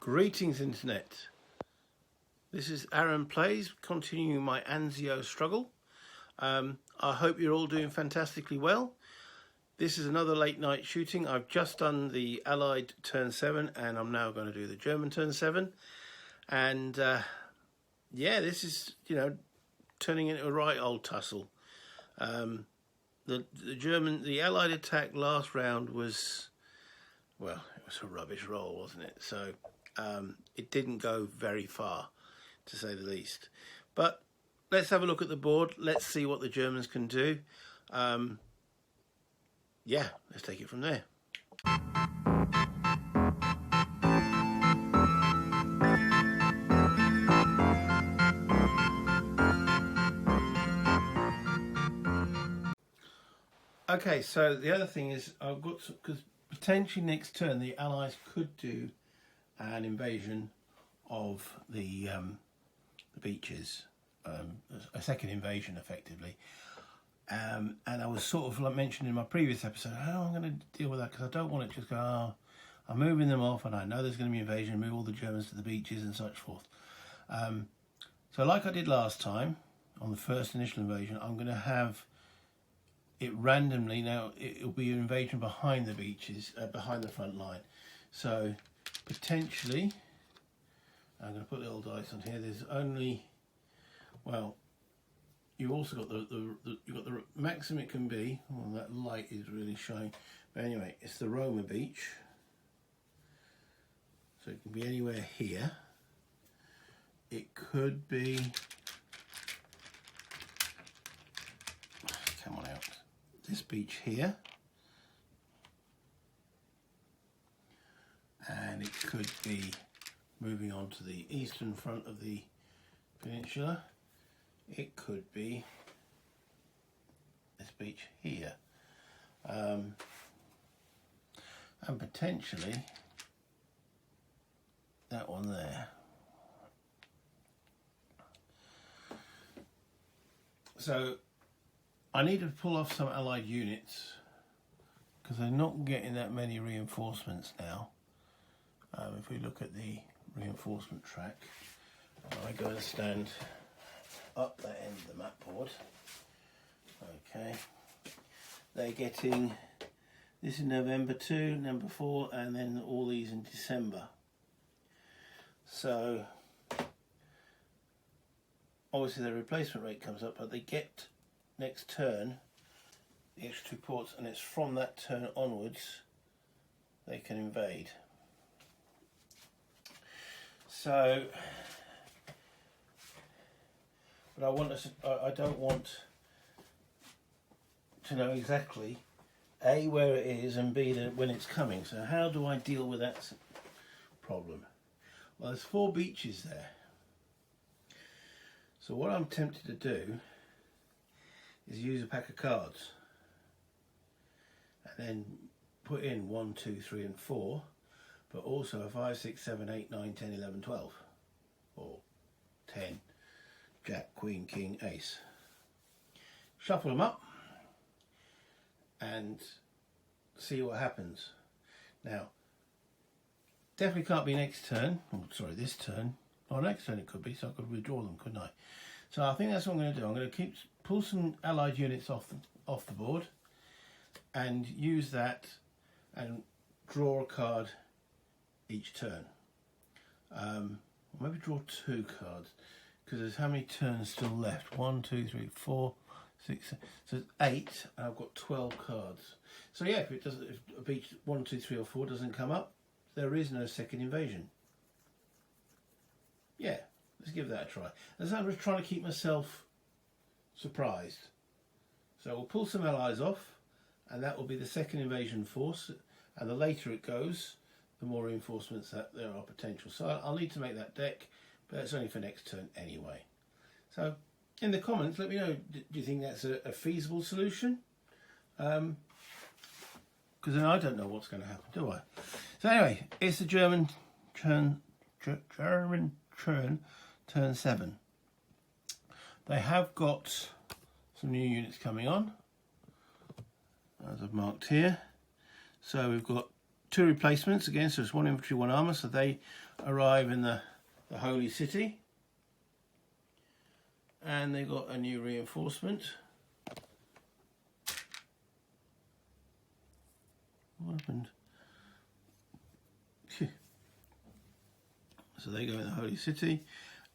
Greetings Internet. This is Aaron Plays, continuing my Anzio struggle. I hope you're all doing fantastically well. This is another late night shooting. I've just done the Allied turn 7 and I'm now going to do the German turn 7. And yeah, this is, turning into a right old tussle. The Allied attack last round was, well, it was a rubbish roll, wasn't it? So it didn't go very far, to say the least. But let's have a look at the board. Let's see what the Germans can do. Yeah, let's take it from there. Okay, so the other thing is I've got, because potentially next turn the Allies could do an invasion of the beaches, a second invasion effectively. And I was sort of like mentioned in my previous episode how I'm going to deal with that, because I don't want it to just go, oh, I'm moving them off and I know there's going to be invasion, move all the Germans to the beaches and such forth. So like I did last time on the first initial invasion, I'm going to have it randomly. Now it'll be an invasion behind the beaches, behind the front line. So potentially, I'm going to put little dice on here. There's only, well, you've also got you've got the maximum it can be. Well, that light is really showing. But anyway, it's the Roma beach. So it can be anywhere here. It could be, come on out, this beach here. And it could be moving on to the eastern front of the peninsula. It could be this beach here. And potentially that one there. So I need to pull off some Allied units because they're not getting that many reinforcements now. If we look at the reinforcement track, I go and stand up that end of the map board. Okay, they're getting this in November 2, number 4, and then all these in December. So obviously their replacement rate comes up, but they get next turn the extra 2 ports, and it's from that turn onwards they can invade. So, but I don't want to know exactly A, where it is, and B, when it's coming. So how do I deal with that problem? Well, there's 4 beaches there. So what I'm tempted to do is use a pack of cards and then put in 1, 2, 3 and 4, but also a 5, 6, 7, 8, 9, 10, 11, 12, or 10, Jack, Queen, King, Ace. Shuffle them up and see what happens. Now, definitely can't be next turn. Oh, sorry, this turn. Or next turn it could be, so I could withdraw them, couldn't I? So I think that's what I'm going to do. I'm going to pull some Allied units off the board and use that and draw a card each turn. Maybe draw 2 cards, because there's how many turns still left? 1, 2, 3, 4, 6, 7. So it's 8, and I've got 12 cards. So yeah, if a beach 1, 2, 3 or 4 doesn't come up, there is no second invasion. Yeah, let's give that a try. As I'm just trying to keep myself surprised. So we'll pull some allies off, and that will be the second invasion force. And the later it goes, the more reinforcements that there are potential. So I'll need to make that deck, but it's only for next turn anyway. So in the comments, let me know, do you think that's a feasible solution? Because then I don't know what's going to happen, do I? So anyway, it's the German turn 7. They have got some new units coming on, as I've marked here. So we've got 2 replacements again, so it's 1 infantry, 1 armour, so they arrive in the Holy City. And they got a new reinforcement. What happened? So they go in the Holy City,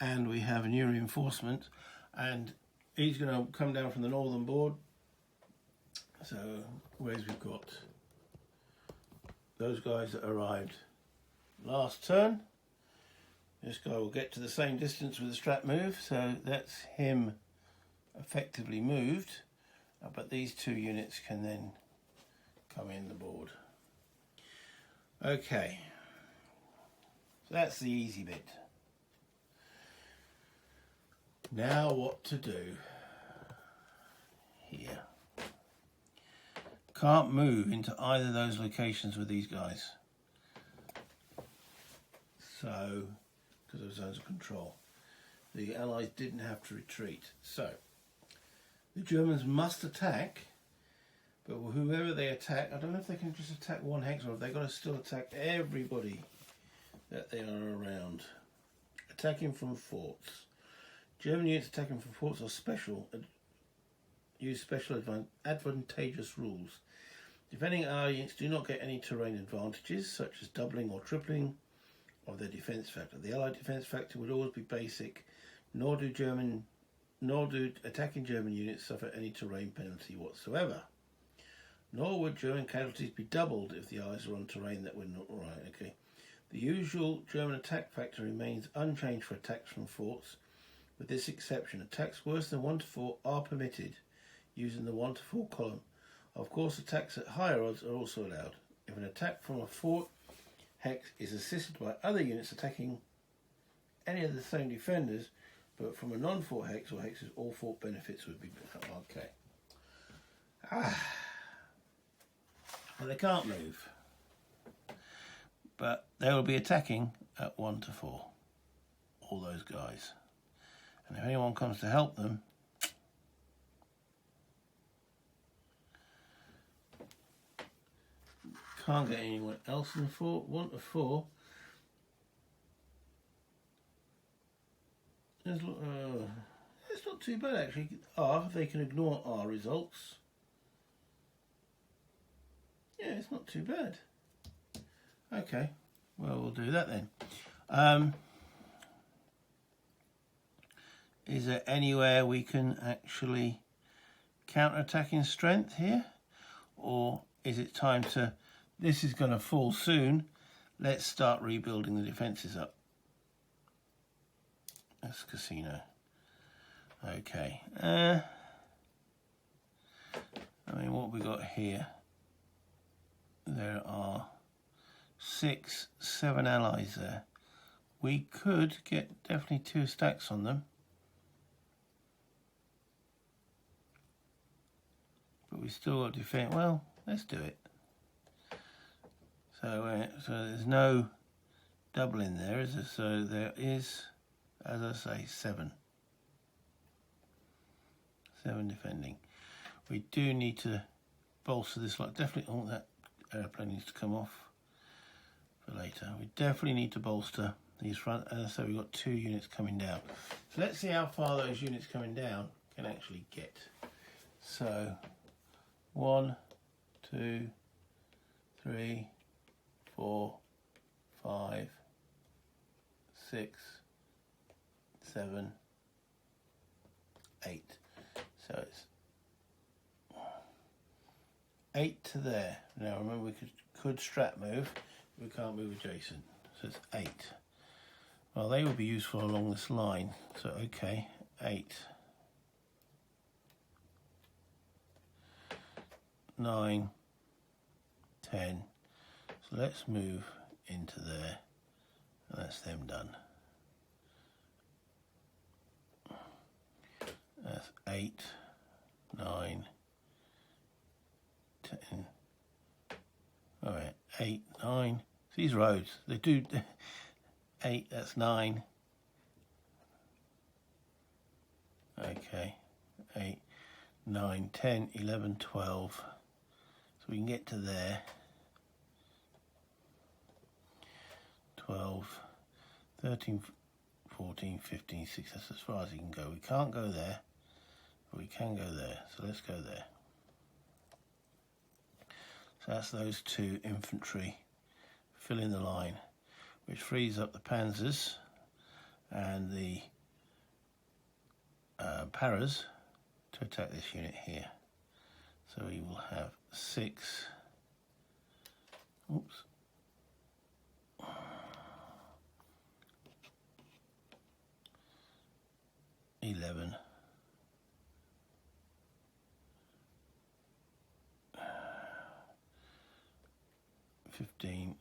and we have a new reinforcement, and he's going to come down from the northern board. So whereas we've got those guys that arrived last turn. This guy will get to the same distance with the strat move, so that's him effectively moved, but these 2 units can then come in the board. Okay, so that's the easy bit. Now what to do here. Can't move into either of those locations with these guys. So, because of zones of control. The Allies didn't have to retreat. So, the Germans must attack, but whoever they attack, I don't know if they can just attack 1 hex or if they've got to still attack everybody that they are around. Attacking from forts. German units attacking from forts are special, use special advantageous rules. Defending Allied units do not get any terrain advantages, such as doubling or tripling of their defence factor. The Allied defence factor would always be basic, nor do attacking German units suffer any terrain penalty whatsoever. Nor would German casualties be doubled if the Allies are on terrain that would not. Right, okay. The usual German attack factor remains unchanged for attacks from forts, with this exception: attacks worse than 1 to 4 are permitted using the 1 to 4 column. Of course, attacks at higher odds are also allowed. If an attack from a fort hex is assisted by other units attacking any of the same defenders, but from a non-fort hex or hexes, all fort benefits would be okay. Well, they can't move, but they will be attacking at 1 to 4, all those guys. And if anyone comes to help them, can't get anyone else in the fort. 1 to 4. It's not too bad actually. They can ignore R results. Yeah, it's not too bad. Okay, well, we'll do that then. Is there anywhere we can actually counter-attack in strength here? Or is it time to... This is going to fall soon. Let's start rebuilding the defences up. That's casino. Okay. I mean, what have we got here? There are 6, 7 allies there. We could get definitely 2 stacks on them. But we still got to defend. Well, let's do it. So there's no double in there, is there? So there is, as I say, 7. 7 defending. We do need to bolster this lot. Definitely, oh, that airplane needs to come off for later. We definitely need to bolster these front. As I say, we've got 2 units coming down. So let's see how far those units coming down can actually get. So 1, 2, 3, 4, 5, 6, 7, 8. So it's 8 to there. Now remember, we could strat move. We can't move adjacent. So it's 8. Well, they would be useful along this line. So okay, 8, 9, 10. So let's move into there, and that's them done. That's 8, 9, 10. All right, 8, 9. These roads, they do 8. That's 9. Okay, 8, 9, 10, 11, 12. So we can get to there. 12, 13, 14, 15, 16. That's as far as he can go. We can't go there, but we can go there. So let's go there. So that's those two infantry filling the line, which frees up the panzers and the paras to attack this unit here. So we will have 6. Oops. 11. 15.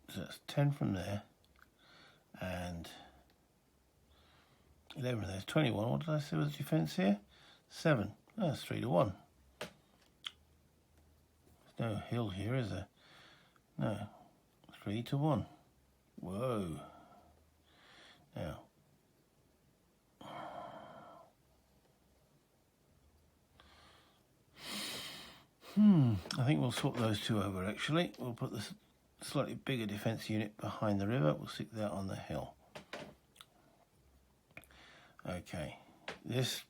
So that's 10 from there, and 11 from there. 21. What did I say was the defence here? 7. Oh, that's 3 to 1. There's no hill here, is there? No. 3 to 1. Whoa. Now. I think we'll swap those two over, actually. We'll put this slightly bigger defence unit behind the river. We'll stick that on the hill. Okay. This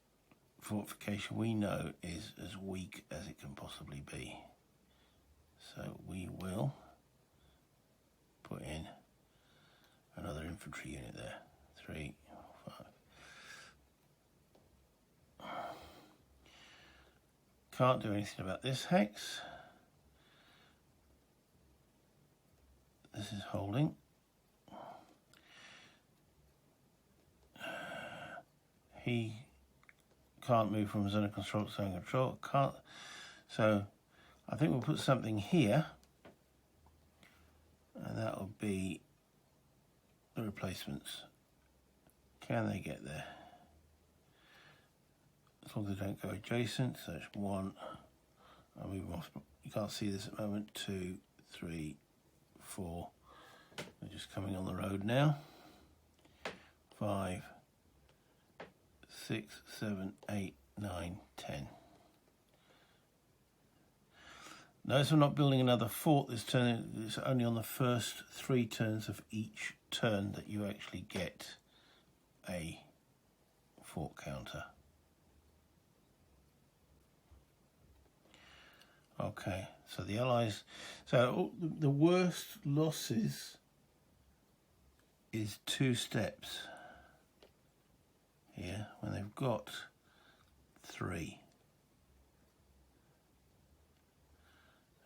fortification we know is as weak as it can possibly be. So we will put in another infantry unit there. 3, 5. Can't do anything about this hex. This is holding. He can't move from zone of control to zone of control. Can't. So I think we'll put something here, and that will be the replacements. Can they get there? As long as they don't go adjacent. So that's 1. I'll move them off. You can't see this at the moment. 2, 3, 4. They're just coming on the road now. 5, 6, 7, 8, 9, 10. Notice we're not building another fort this turn. It's only on the first 3 turns of each turn that you actually get a fort counter. Okay, so the Allies, so the worst losses is 2 steps here when they've got 3.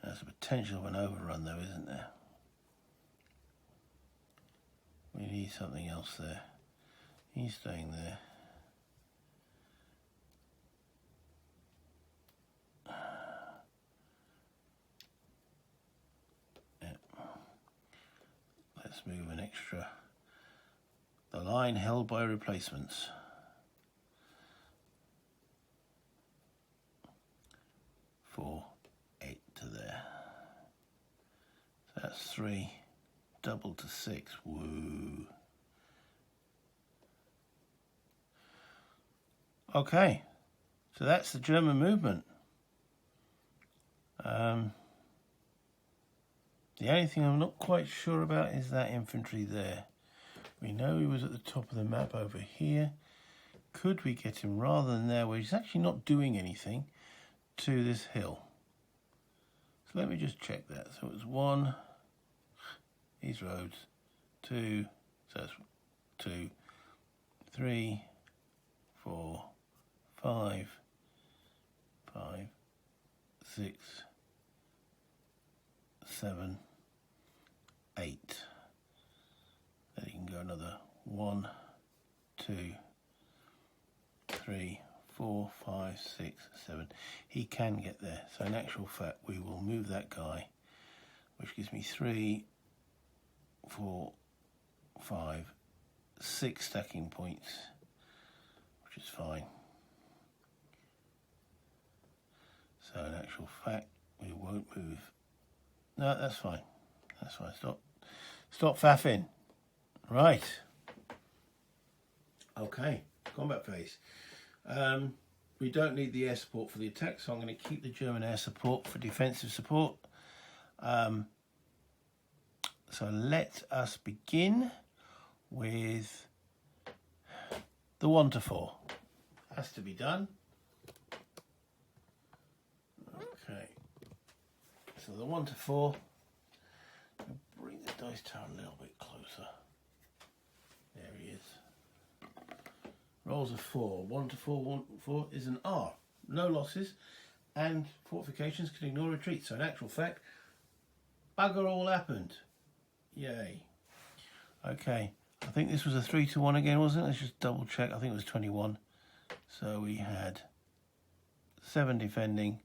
There's a potential of an overrun though, isn't there? We need something else there. He's staying there. Let's move an extra. The line held by replacements. Four, 8 to there. So that's 3. Double to 6. Woo. Okay. So that's the German movement. The only thing I'm not quite sure about is that infantry there. We know he was at the top of the map over here. Could we get him rather than there, where he's actually not doing anything, to this hill? So let me just check that. So it was 1, these roads, 2, so that's 2, 3, 4, 5, 6, 7, 8. Then you can go another 1, 2, 3, 4, 5, 6, 7. He can get there. So in actual fact, we will move that guy, which gives me 3, 4, 5, 6 stacking points, which is fine. So in actual fact, we won't move. No, that's fine. That's fine. Stop faffing. Right. Okay. Combat phase. we don't need the air support for the attack, so I'm going to keep the German air support for defensive support. So let us begin with the 1 to 4. Has to be done. Okay. So the 1 to 4. I'll bring the dice tower a little bit closer. There he is. Rolls a 4. 1 to 4. 1 to 4 is an R. No losses, and fortifications can ignore retreat. So in actual fact, bugger all happened. Yay. Okay. I think this was a 3 to 1 again, wasn't it? Let's just double check. I think it was 21. So we had 7 defending,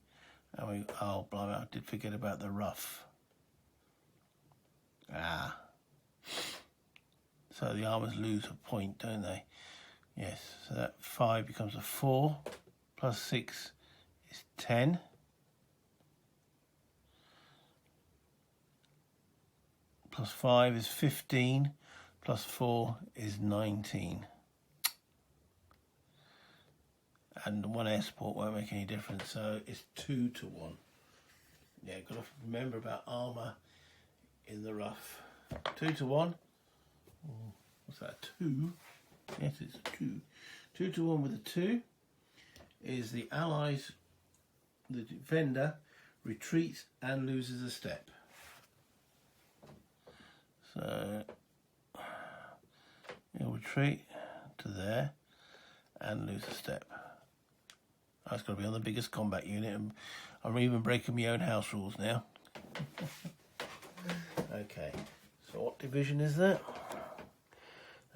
and we, oh blimey, I did forget about the rough. Ah. So the armors lose a point, don't they? Yes, so that 5 becomes a 4, plus 6 is 10. Plus 5 is 15, plus 4 is 19. And 1 air support won't make any difference, so it's 2 to 1. Yeah, got to remember about armour in the rough. 2 to 1. What's that, 2? Yes, it's a 2. 2 to 1 with a 2 is the Allies, the defender, retreats and loses a step. So you'll retreat to there and lose a step. That's got to be on the biggest combat unit. I'm even breaking my own house rules now. Okay, so what division is that?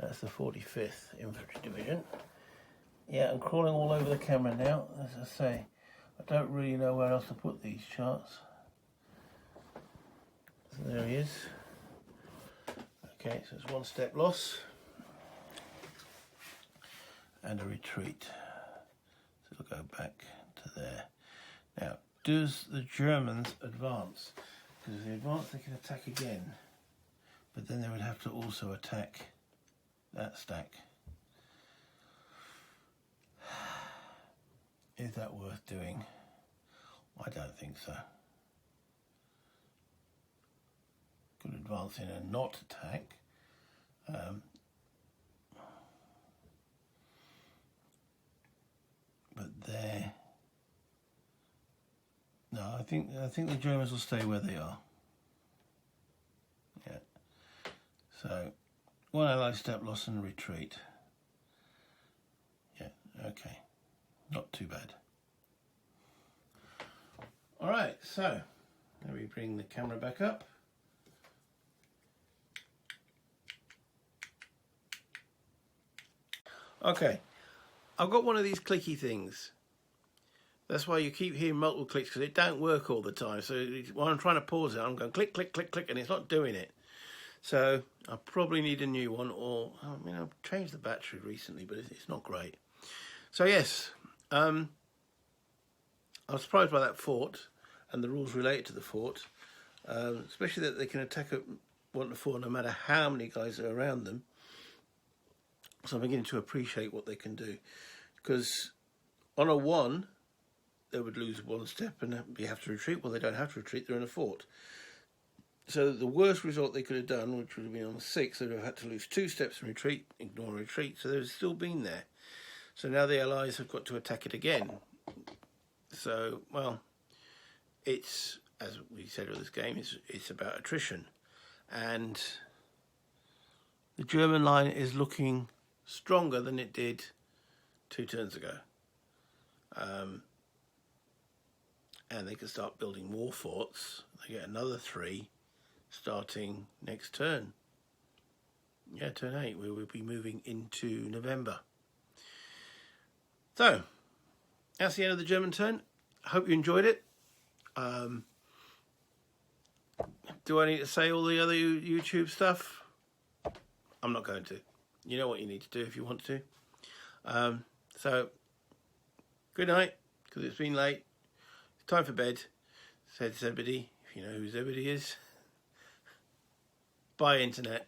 That's the 45th Infantry Division. Yeah, I'm crawling all over the camera now. As I say, I don't really know where else to put these charts. So there he is. Okay, so it's 1 step loss and a retreat. So we'll go back to there. Now, does the Germans advance? Because if they advance, they can attack again. But then they would have to also attack that stack. Is that worth doing? I don't think so. Could advance in and not attack. But there. No, I think the Germans will stay where they are. Yeah. So 1 Allied step loss and retreat. Yeah. Okay. Not too bad. All right. So let me bring the camera back up. Okay, I've got one of these clicky things. That's why you keep hearing multiple clicks, because it don't work all the time. So when I'm trying to pause it, I'm going click, click, click, click, and it's not doing it. So I probably need a new one, or I mean, I've changed the battery recently, but it's not great. So yes, I was surprised by that fort and the rules related to the fort, especially that they can attack at 1 to 4 no matter how many guys are around them. So I'm beginning to appreciate what they can do, because on a 1 they would lose 1 step and you have to retreat. Well, they don't have to retreat, they're in a fort. So the worst result they could have done, which would have been on the 6, they would have had to lose 2 steps and retreat, ignore retreat, so they've still been there. So now the Allies have got to attack it again. So, well, it's, as we said with this game, it's about attrition. And the German line is looking stronger than it did 2 turns ago. And they can start building more forts. They get another 3 starting next turn. Yeah, turn 8, we will be moving into November. So, that's the end of the German turn. I hope you enjoyed it. Do I need to say all the other YouTube stuff? I'm not going to. You know what you need to do if you want to. So, good night, because it's been late. It's time for bed, said Zebedee, if you know who Zebedee is. Bye, Internet.